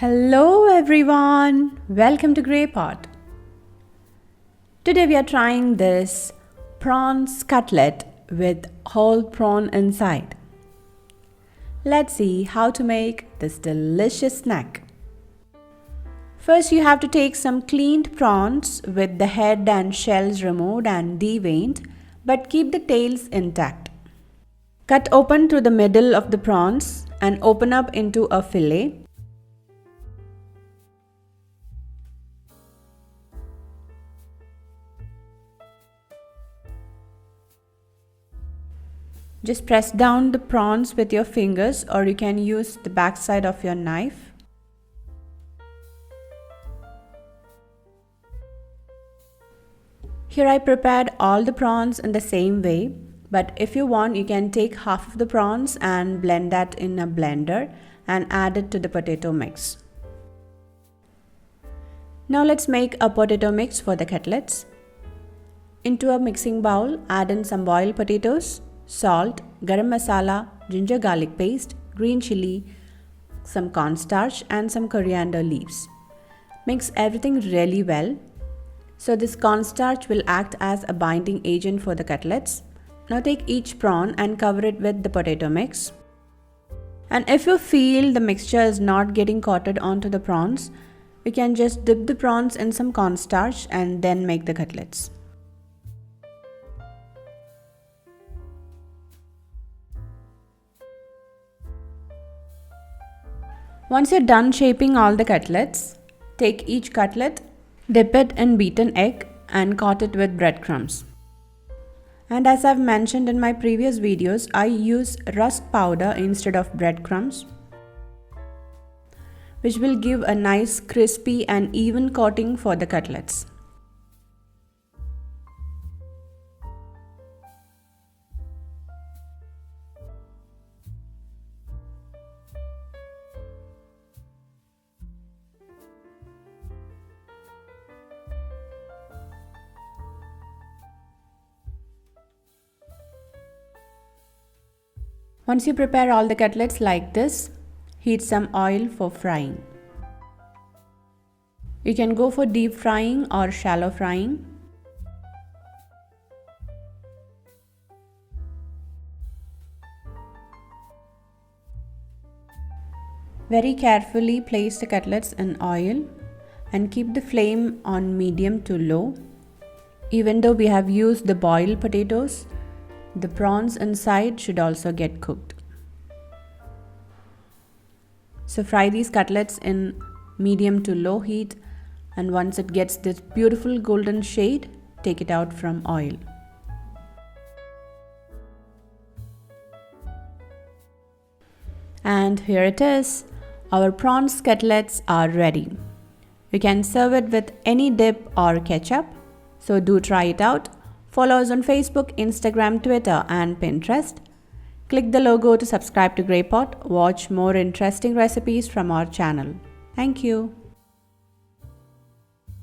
Hello everyone, welcome to Grey Pot. Today we are trying this prawns cutlet with whole prawn inside. Let's see how to make this delicious snack. First you have to take some cleaned prawns with the head and shells removed and deveined, but keep the tails intact. Cut open through the middle of the prawns and open up into a fillet. Just press down the prawns with your fingers, or you can use the back side of your knife. Here I prepared all the prawns in the same way, but if you want you can take half of the prawns and blend that in a blender and add it to the potato mix. Now let's make a potato mix for the cutlets. Into a mixing bowl, add in some boiled potatoes, salt, garam masala, ginger garlic paste, green chili, some cornstarch and some coriander leaves. Mix everything really well. So this cornstarch will act as a binding agent for the cutlets. Now take each prawn and cover it with the potato mix. And if you feel the mixture is not getting coated onto the prawns, you can just dip the prawns in some cornstarch and then make the cutlets. Once you're done shaping all the cutlets, take each cutlet, dip it in beaten egg and coat it with breadcrumbs. And as I've mentioned in my previous videos, I use rusk powder instead of breadcrumbs, which will give a nice crispy and even coating for the cutlets. Once you prepare all the cutlets like this, heat some oil for frying. You can go for deep frying or shallow frying. Very carefully place the cutlets in oil and keep the flame on medium to low. Even though we have used the boiled potatoes, the prawns inside should also get cooked. So fry these cutlets in medium to low heat, and once it gets this beautiful golden shade, take it out from oil. And here it is. Our prawns cutlets are ready. You can serve it with any dip or ketchup. So do try it out. Follow us on Facebook, Instagram, Twitter and Pinterest. Click the logo to subscribe to Grey Pot. Watch more interesting recipes from our channel. Thank you.